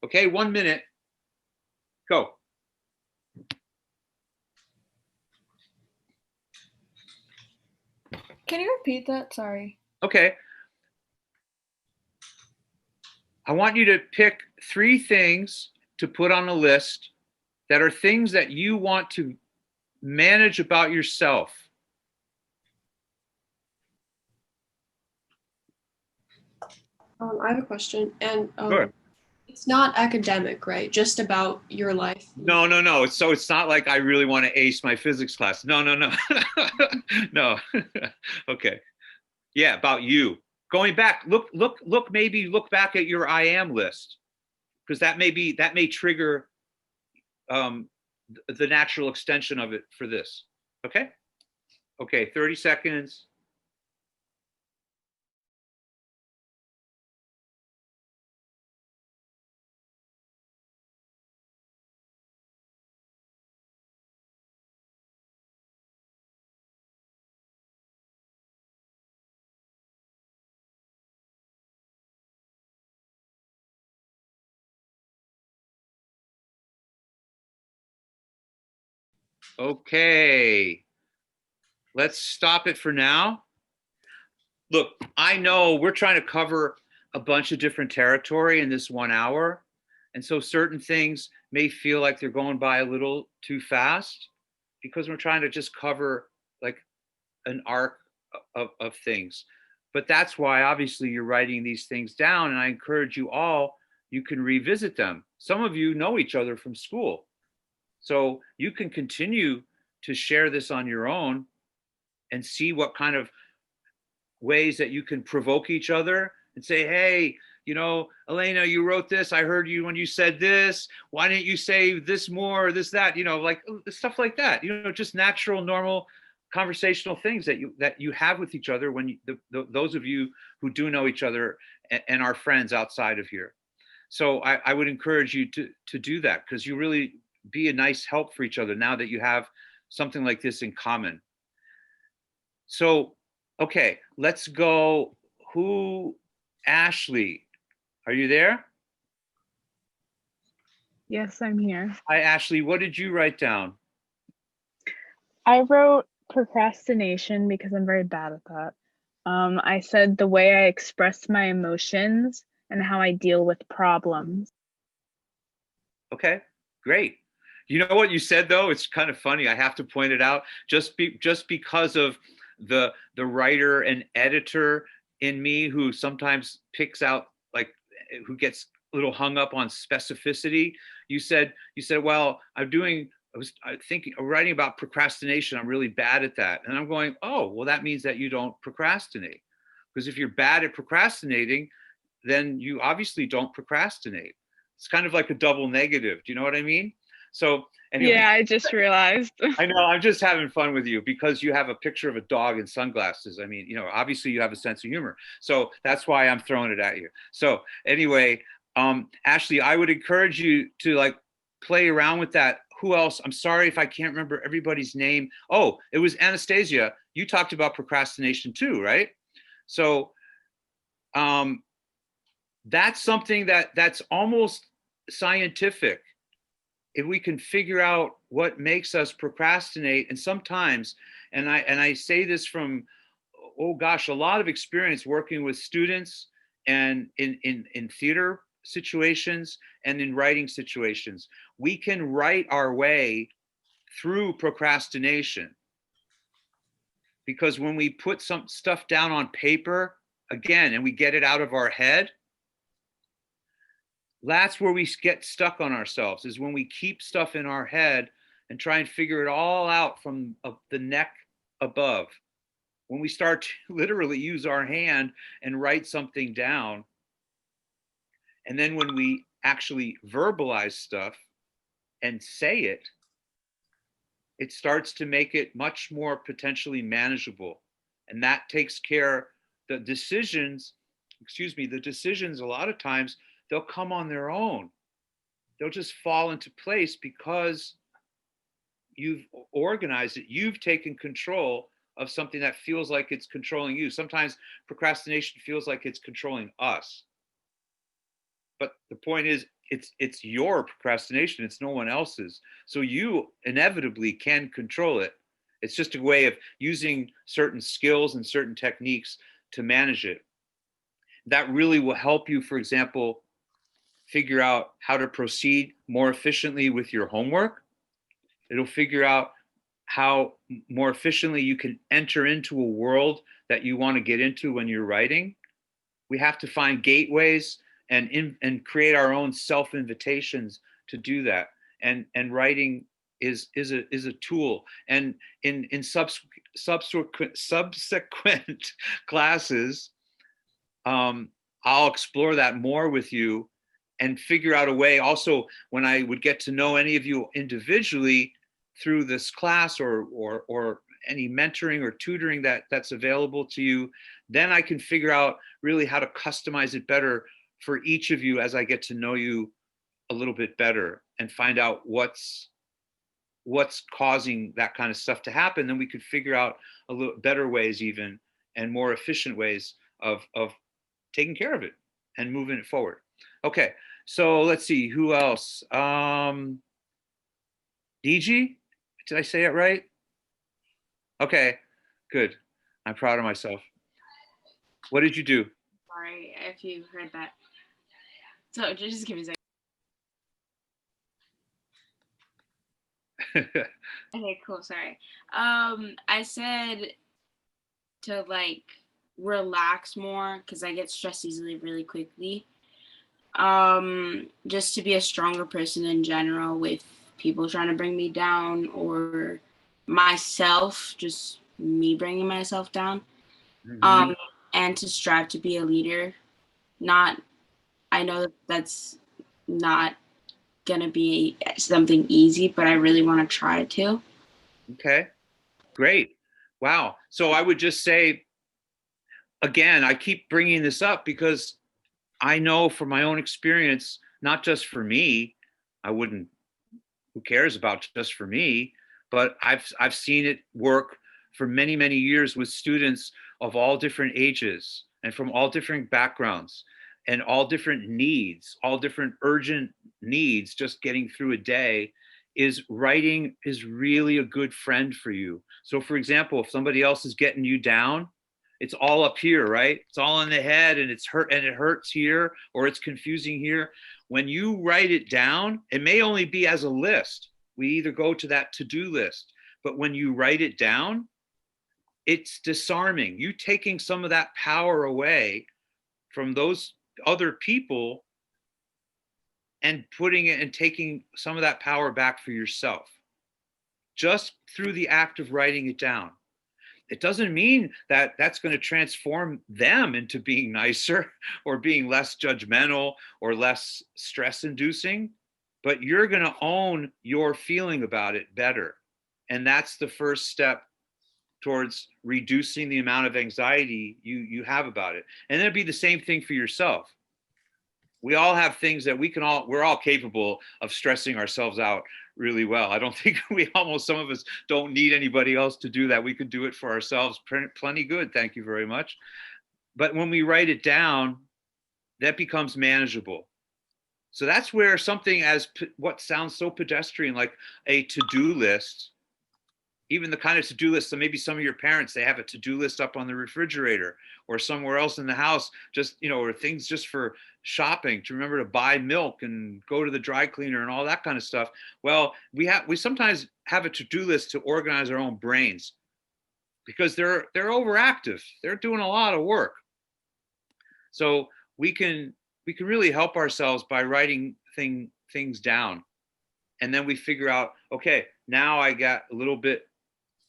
Okay, 1 minute, go. Can you repeat that? Sorry. Okay. I want you to pick 3 things to put on a list that are things that you want to manage about yourself. I have a question, and Sure. it's not academic, right? Just about your life. No. It's not like I really want to ace my physics class. No. No. Okay. Yeah, about you. Going back, maybe look back at your I am list, because that may trigger the natural extension of it for this. Okay? Okay, 30 seconds. Okay, let's stop it for now. Look, I know we're trying to cover a bunch of different territory in this 1 hour. And so certain things may feel like they're going by a little too fast because we're trying to just cover like an arc of things. But that's why obviously you're writing these things down. And I encourage you all, you can revisit them. Some of you know each other from school. So you can continue to share this on your own and see what kind of ways that you can provoke each other and say, hey, Elena, you wrote this. I heard you when you said this. Why didn't you say this more or this, that, like stuff like that, just natural, normal conversational things that you have with each other when those of you who do know each other and are friends outside of here. So I would encourage you to do that, because you really be a nice help for each other now that you have something like this in common. So, okay, let's go. Ashley, are you there? Yes, I'm here. Hi, Ashley. What did you write down? I wrote procrastination because I'm very bad at that. I said the way I express my emotions and how I deal with problems. Okay, great. You know what you said though? It's kind of funny. I have to point it out. Just because of the writer and editor in me, who sometimes picks out, like, who gets a little hung up on specificity. You said, well, I was writing about procrastination. I'm really bad at that. And I'm going, oh, well, that means that you don't procrastinate. Because if you're bad at procrastinating, then you obviously don't procrastinate. It's kind of like a double negative. Do you know what I mean? So anyway, yeah, I just realized. I know, I'm just having fun with you because you have a picture of a dog in sunglasses. I mean, obviously you have a sense of humor. So that's why I'm throwing it at you. So anyway, Ashley, I would encourage you to like play around with that. Who else? I'm sorry if I can't remember everybody's name. Oh, it was Anastasia. You talked about procrastination too, right? So that's something that's almost scientific. If we can figure out what makes us procrastinate, and sometimes, and I say this from, oh gosh, a lot of experience working with students and in theater situations and in writing situations. We can write our way through procrastination, because when we put some stuff down on paper again and we get it out of our head, that's where we get stuck on ourselves, is when we keep stuff in our head and try and figure it all out from the neck above. When we start to literally use our hand and write something down, and then when we actually verbalize stuff and say it, it starts to make it much more potentially manageable. And that takes care, the decisions a lot of times, they'll come on their own. They'll just fall into place because you've organized it. You've taken control of something that feels like it's controlling you. Sometimes procrastination feels like it's controlling us. But the point is, it's your procrastination, it's no one else's. So you inevitably can control it. It's just a way of using certain skills and certain techniques to manage it. That really will help you, for example, figure out how to proceed more efficiently with your homework. It'll figure out how more efficiently you can enter into a world that you want to get into when you're writing. We have to find gateways and create our own self-invitations to do that. And writing is a tool. And in subsequent classes, I'll explore that more with you and figure out a way. Also, when I would get to know any of you individually through this class or any mentoring or tutoring that's available to you, then I can figure out really how to customize it better for each of you as I get to know you a little bit better and find out what's causing that kind of stuff to happen. Then we could figure out a little better ways even, and more efficient ways of taking care of it and moving it forward. Okay, so let's see, who else? DG, did I say it right? Okay, good. I'm proud of myself. What did you do? Sorry if you heard that. So just give me a second. Okay, cool. Sorry. I said to like relax more because I get stressed easily really quickly. Just to be a stronger person in general with people trying to bring me down, or myself, just me bringing myself down. Mm-hmm. And to strive to be a leader. I know that's not gonna be something easy, but I really want to try to. Okay, great. Wow. So I would just say, again, I keep bringing this up because I know from my own experience, not just for me, who cares about just for me, but I've seen it work for many, many years with students of all different ages and from all different backgrounds and all different needs, all different urgent needs, just getting through a day. Is writing is really a good friend for you. So for example, if somebody else is getting you down, it's all up here, right? It's all in the head and it hurts here, or it's confusing here. When you write it down, it may only be as a list. We either go to that to-do list, but when you write it down, it's disarming. You taking some of that power away from those other people and putting it and taking some of that power back for yourself, just through the act of writing it down. It doesn't mean that that's going to transform them into being nicer or being less judgmental or less stress inducing, but you're going to own your feeling about it better. And that's the first step towards reducing the amount of anxiety you have about it. And it'd be the same thing for yourself. We all have things that we're all capable of stressing ourselves out really well. I don't think some of us don't need anybody else to do that. We could do it for ourselves plenty good. Thank you very much. But when we write it down, that becomes manageable. So that's where something as what sounds so pedestrian, like a to-do list, even the kind of to-do list. So maybe some of your parents, they have a to-do list up on the refrigerator or somewhere else in the house, just, or things just for shopping, to remember to buy milk and go to the dry cleaner and all that kind of stuff. Well, we sometimes have a to-do list to organize our own brains because they're overactive. They're doing a lot of work. So we can really help ourselves by writing things down. And then we figure out, okay, now I got a little bit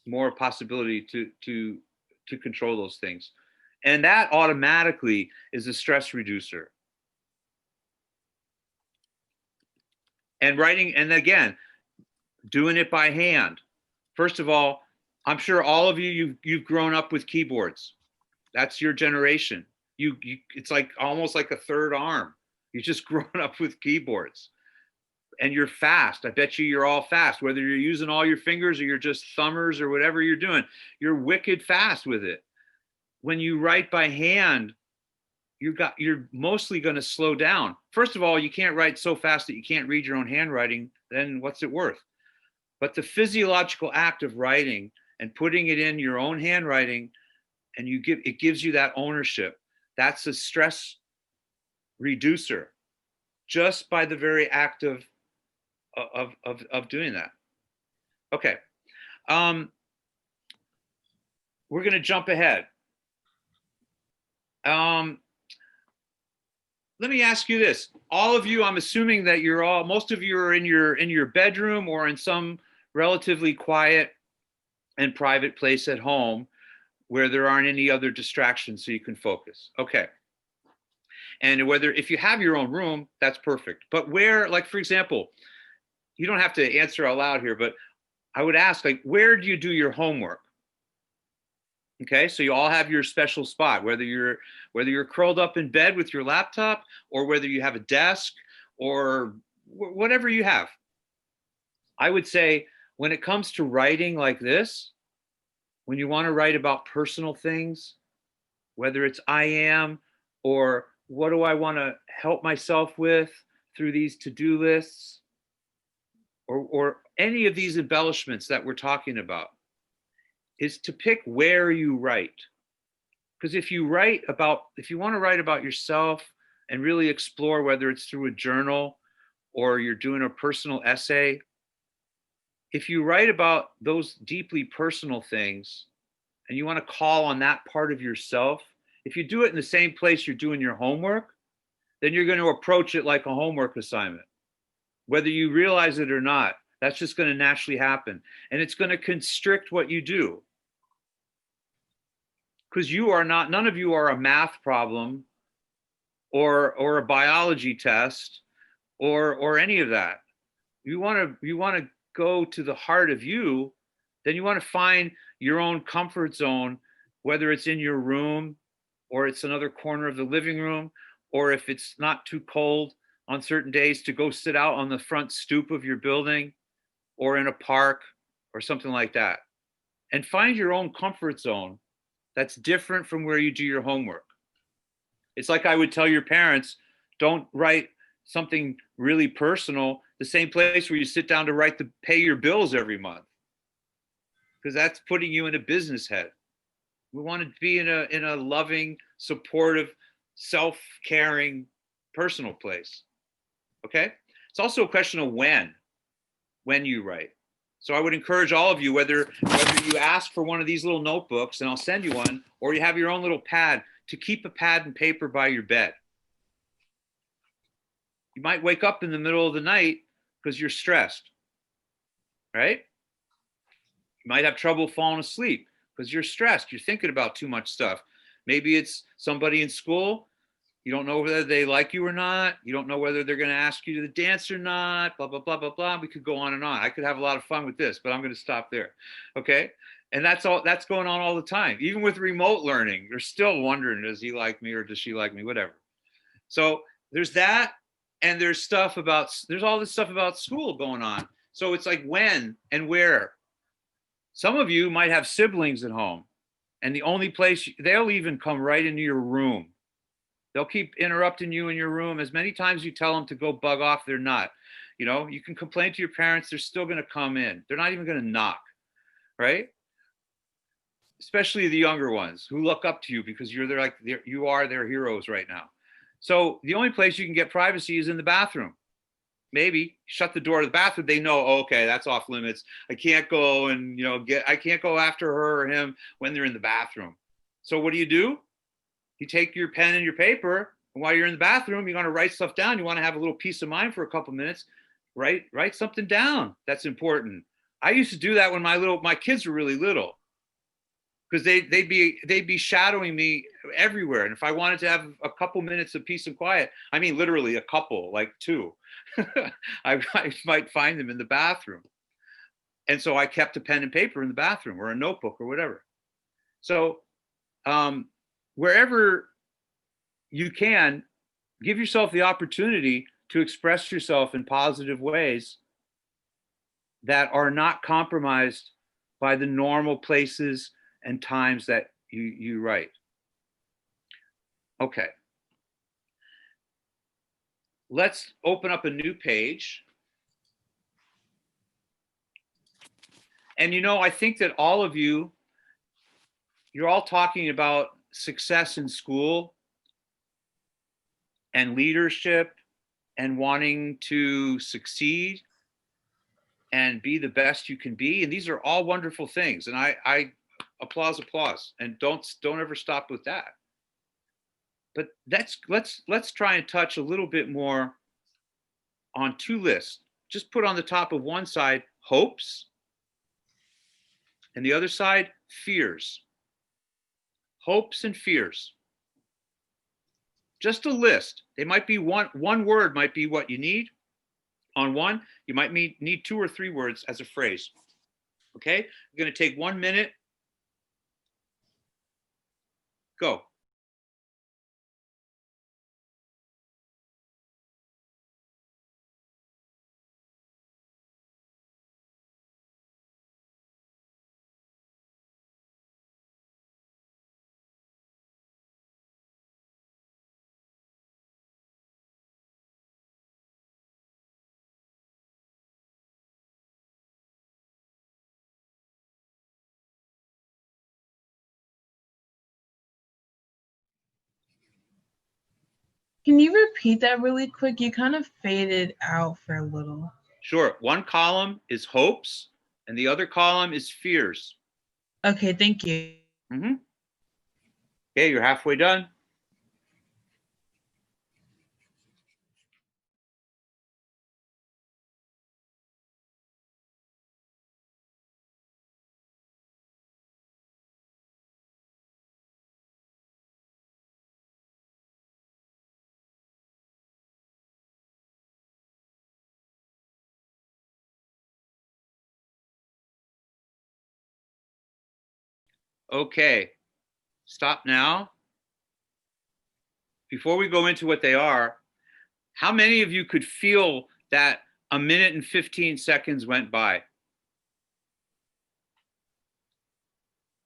more possibility to control those things. And that automatically is a stress reducer. And writing, and again, doing it by hand. First of all, I'm sure all of you've grown up with keyboards. That's your generation. It's like almost like a third arm. You've just grown up with keyboards. And you're fast. I bet you're all fast, whether you're using all your fingers or you're just thumbers or whatever you're doing. You're wicked fast with it. When you write by hand, you're mostly going to slow down. First of all, you can't write so fast that you can't read your own handwriting. Then what's it worth? But the physiological act of writing and putting it in your own handwriting, and it gives you that ownership. That's a stress reducer, just by the very act of doing that. Okay. We're going to jump ahead. Let me ask you this. All of you, I'm assuming that most of you are in your bedroom or in some relatively quiet and private place at home where there aren't any other distractions so you can focus. Okay. And if you have your own room, that's perfect. But where, like, for example, you don't have to answer out loud here, but I would ask, like, where do you do your homework? Okay, so you all have your special spot, whether you're curled up in bed with your laptop or whether you have a desk or whatever you have. I would say when it comes to writing like this, when you want to write about personal things, whether it's I am or what do I want to help myself with through these to-do lists, or any of these embellishments that we're talking about, is to pick where you write. Because if you want to write about yourself and really explore, whether it's through a journal or you're doing a personal essay, if you write about those deeply personal things and you want to call on that part of yourself, if you do it in the same place you're doing your homework, then you're going to approach it like a homework assignment. Whether you realize it or not, that's just going to naturally happen. And it's going to constrict what you do. Because none of you are a math problem or a biology test or any of that. You want to go to the heart of you, then you want to find your own comfort zone, whether it's in your room or it's another corner of the living room, or if it's not too cold on certain days to go sit out on the front stoop of your building or in a park or something like that. And find your own comfort zone that's different from where you do your homework. It's like I would tell your parents, don't write something really personal the same place where you sit down to pay your bills every month, because that's putting you in a business head. We want to be in a loving, supportive, self-caring, personal place. Okay? It's also a question of when you write. So I would encourage all of you, whether you ask for one of these little notebooks, and I'll send you one, or you have your own little pad, to keep a pad and paper by your bed. You might wake up in the middle of the night because you're stressed, right? You might have trouble falling asleep because you're stressed. You're thinking about too much stuff. Maybe it's somebody in school. You don't know whether they like you or not. You don't know whether they're going to ask you to the dance or not, blah, blah, blah, blah, blah. We could go on and on. I could have a lot of fun with this, but I'm going to stop there. Okay. And that's going on all the time. Even with remote learning, you're still wondering, does he like me or does she like me? Whatever. So there's that. And there's all this stuff about school going on. So it's like when and where. Some of you might have siblings at home, and the only place they'll even come right into your room. They'll keep interrupting you in your room. As many times you tell them to go bug off, they're not. You can complain to your parents, they're still going to come in. They're not even going to knock, right? Especially the younger ones who look up to you because you are their heroes right now. So the only place you can get privacy is in the bathroom. Maybe shut the door to the bathroom. They know, oh, okay, that's off limits. I can't go and I can't go after her or him when they're in the bathroom. So what do? You take your pen and your paper, and while you're in the bathroom, you're going to write stuff down. You want to have a little peace of mind for a couple minutes. Write something down that's important. I used to do that when my kids were really little, because they'd be shadowing me everywhere. And if I wanted to have a couple minutes of peace and quiet, I mean literally a couple, like two, I might find them in the bathroom. And so I kept a pen and paper in the bathroom or a notebook or whatever. So wherever you can, give yourself the opportunity to express yourself in positive ways that are not compromised by the normal places and times that you write. Okay. Let's open up a new page. And I think that all of you're all talking about success in school and leadership and wanting to succeed and be the best you can be. And these are all wonderful things. And I applause. And don't ever stop with that. But let's try and touch a little bit more on two lists. Just put on the top of one side hopes, and the other side fears. Hopes and fears. Just a list. They might be one word might be what you need. On one, you might need 2 or 3 words as a phrase. Okay? I'm going to take 1 minute. Go. Can you repeat that really quick? You kind of faded out for a little. Sure. One column is hopes, and the other column is fears. Okay, thank you. Mm-hmm. Okay, you're halfway done. Okay, stop now. Before we go into what they are, how many of you could feel that a minute and 15 seconds went by?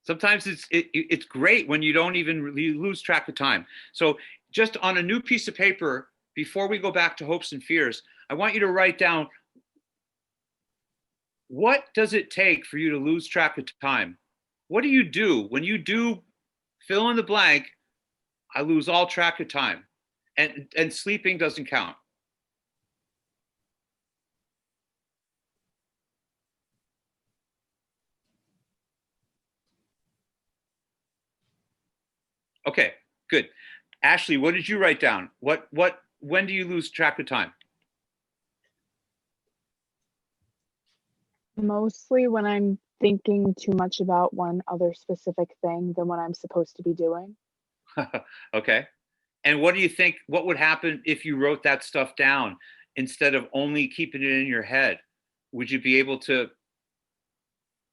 Sometimes it's great when you don't even lose track of time. So just on a new piece of paper, before we go back to hopes and fears, I want you to write down, what does it take for you to lose track of time? What do you do when you do fill in the blank? I lose all track of time, and sleeping doesn't count. Okay, good. Ashley, what did you write down? When do you lose track of time? Mostly when I'm thinking too much about one other specific thing than what I'm supposed to be doing. Okay. And what do you think, what would happen if you wrote that stuff down instead of only keeping it in your head? Would you be able to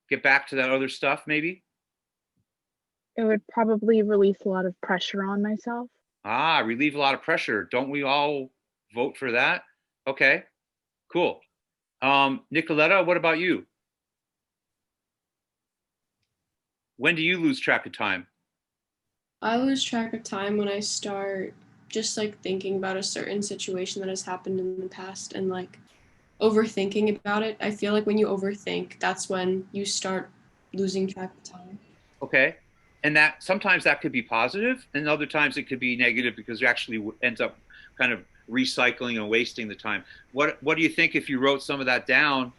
get back to that other stuff maybe? It would probably release a lot of pressure on myself. Relieve a lot of pressure. Don't we all vote for that? Okay, cool. Nicoletta, what about you? When do you lose track of time? I lose track of time when I start just like thinking about a certain situation that has happened in the past and like overthinking about it. I feel like when you overthink, that's when you start losing track of time. Okay. And that sometimes that could be positive, and other times it could be negative because it actually ends up kind of recycling and wasting the time. What do you think if you wrote some of that down,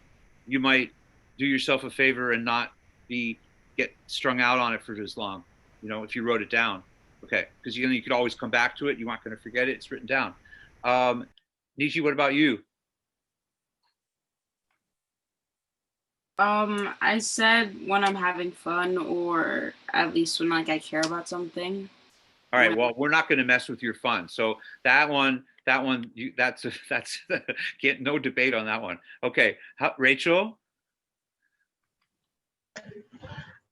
you might do yourself a favor and not get strung out on it for as long, if you wrote it down. Okay, because you could always come back to it. You aren't going to forget it. It's written down. Nishi, what about you? I said when I'm having fun, or at least when like I care about something. All right. Well, we're not going to mess with your fun. So that's get no debate on that one. Okay, Rachel.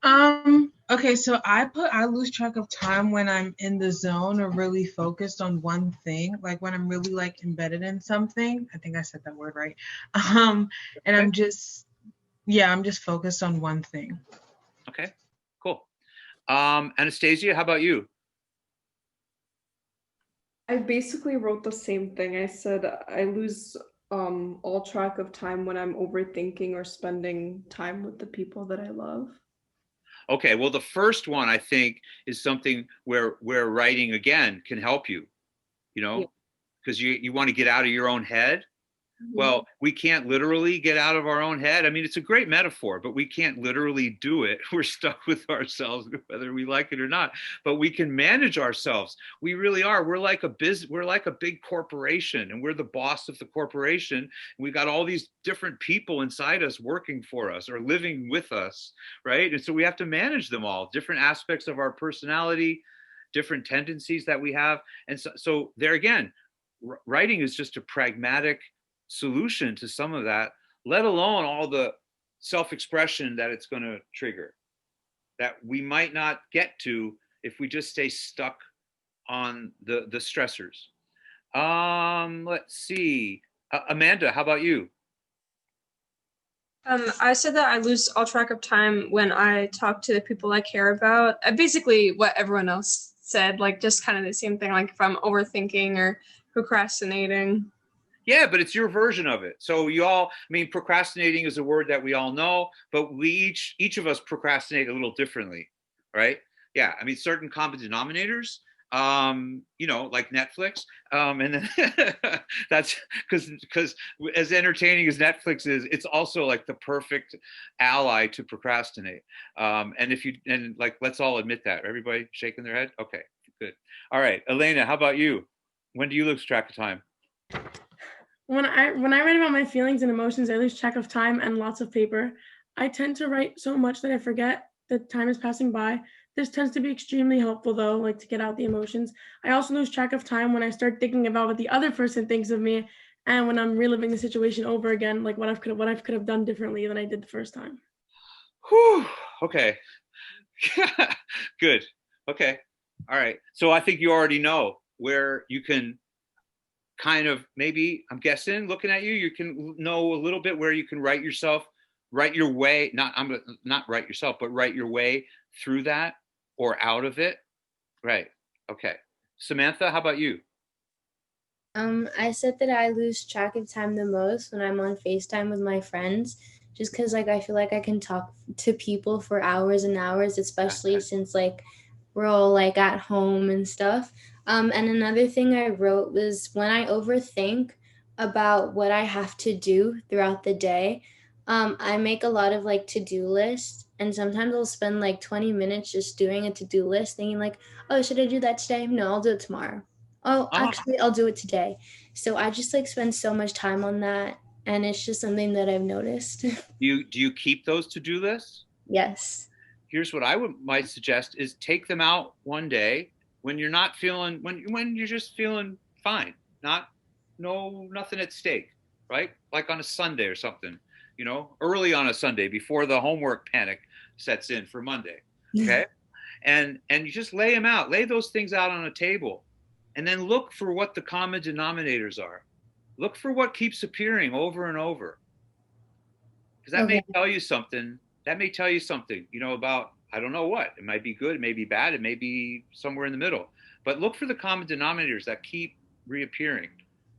Okay, so I lose track of time when I'm in the zone or really focused on one thing, like when I'm really like embedded in something. I think I said that word right. And I'm just focused on one thing. Okay, cool. Anastasia, how about you? I basically wrote the same thing. I said I lose all track of time when I'm overthinking or spending time with the people that I love. Okay, well, the first one I think is something where writing again can help you, because you want to get out of your own head. Well, we can't literally get out of our own head. I mean, it's a great metaphor, but we can't literally do it. We're stuck with ourselves, whether we like it or not. But we can manage ourselves. We really are. We're like a big corporation, and we're the boss of the corporation. We got all these different people inside us working for us or living with us, right? And so we have to manage them all, different aspects of our personality, different tendencies that we have. And so there again, writing is just a pragmatic solution to some of that, let alone all the self-expression that it's going to trigger that we might not get to if we just stay stuck on the stressors. Let's see. Amanda, how about you? I said that I lose all track of time when I talk to the people I care about. Basically what everyone else said, like just kind of the same thing, like if I'm overthinking or procrastinating. Yeah, but it's your version of it. So procrastinating is a word that we all know, but we each of us procrastinate a little differently, right? Yeah, I mean, certain common denominators, like Netflix, and then that's because as entertaining as Netflix is, it's also like the perfect ally to procrastinate. And let's all admit that. Everybody shaking their head. Okay, good. All right, Elena, how about you? When do you lose track of time? When I write about my feelings and emotions, I lose track of time and lots of paper. I tend to write so much that I forget that time is passing by. This tends to be extremely helpful though, like to get out the emotions. I also lose track of time when I start thinking about what the other person thinks of me, and when I'm reliving the situation over again, like what I could have done differently than I did the first time. Whew. Okay. Good. Okay. All right. So I think you already know where you can kind of, maybe I'm guessing, looking at you can know a little bit where you can write your way, not write yourself, but write your way through that or out of it. Right. Okay. Samantha, how about you? I said that I lose track of time the most when I'm on FaceTime with my friends, just because like I feel like I can talk to people for hours and hours, especially since like we're all like at home and stuff. And another thing I wrote was when I overthink about what I have to do throughout the day, I make a lot of like to-do lists, and sometimes I'll spend like 20 minutes just doing a to-do list, thinking like, oh, should I do that today? No, I'll do it tomorrow. Oh, actually, I'll do it today. So I just like spend so much time on that, and it's just something that I've noticed. Do you keep those to-do lists? Yes. Here's what might suggest is take them out one day when you're not feeling, when you're just feeling fine, nothing at stake, right? Like on a Sunday or something, early on a Sunday before the homework panic sets in for Monday. Okay. And you just lay them out, lay those things out on a table, and then look for what the common denominators are. Look for what keeps appearing over and over. Because that may tell you something. That may tell you something, about, I don't know what. It might be good, it may be bad, it may be somewhere in the middle. But look for the common denominators that keep reappearing.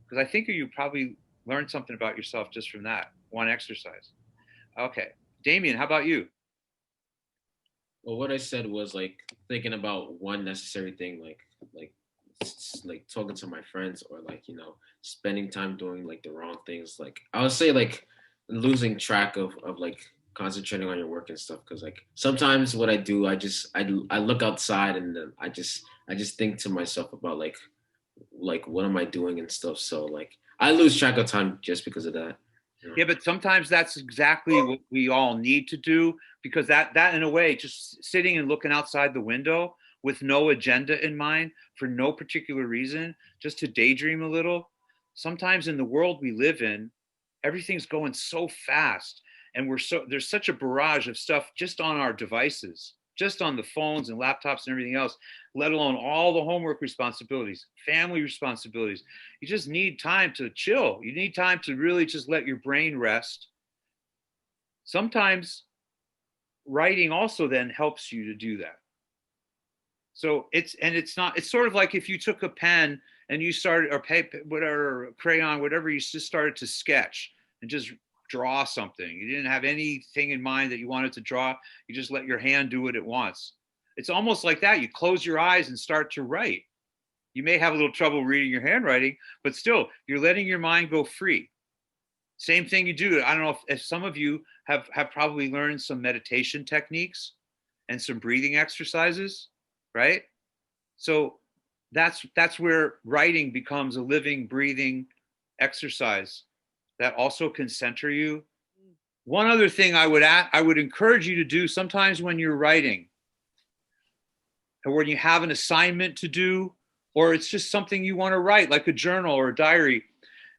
Because I think you probably learned something about yourself just from that one exercise. Okay. Damien, how about you? Well, what I said was like thinking about one necessary thing, like talking to my friends, or like, spending time doing like the wrong things. Like I would say like losing track of like concentrating on your work and stuff. Because like sometimes what I do, I look outside, and then I just think to myself about like what am I doing and stuff. So like I lose track of time just because of that. Yeah, but sometimes that's exactly what we all need to do, because that in a way, just sitting and looking outside the window with no agenda in mind for no particular reason, just to daydream a little. Sometimes in the world we live in, everything's going so fast, and there's such a barrage of stuff just on our devices, just on the phones and laptops and everything else, let alone all the homework responsibilities, family responsibilities. You just need time to chill. You need time to really just let your brain rest. Sometimes writing also then helps you to do that. So it's sort of like if you took a pen and you started, or paper, whatever, crayon, whatever, you just started to sketch and just draw something. You didn't have anything in mind that you wanted to draw. You just let your hand do what it wants. It's almost like that. You close your eyes and start to write. You may have a little trouble reading your handwriting, but still, you're letting your mind go free. Same thing you do. I don't know if some of you have probably learned some meditation techniques and some breathing exercises, right? So that's where writing becomes a living, breathing exercise that also can center you. One other thing I would encourage you to do sometimes when you're writing, or when you have an assignment to do, or it's just something you want to write, like a journal or a diary,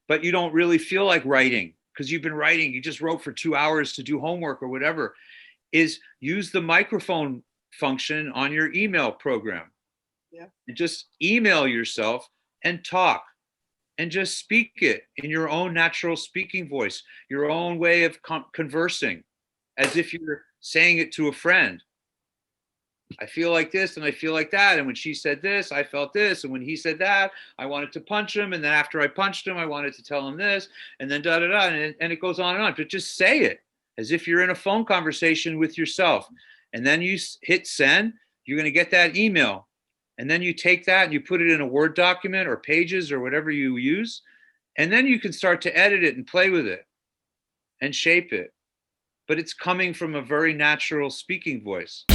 but you don't really feel like writing because you've been writing, you just wrote for 2 hours to do homework or whatever, is use the microphone function on your email program. Yeah. And just email yourself and talk, and just speak it in your own natural speaking voice, your own way of conversing, as if you're saying it to a friend. I feel like this and I feel like that. And when she said this, I felt this. And when he said that, I wanted to punch him. And then after I punched him, I wanted to tell him this. And then da da da. And it goes on and on. But just say it as if you're in a phone conversation with yourself. And then you hit send, you're going to get that email. And then you take that and you put it in a Word document or Pages or whatever you use. And then you can start to edit it and play with it and shape it. But it's coming from a very natural speaking voice.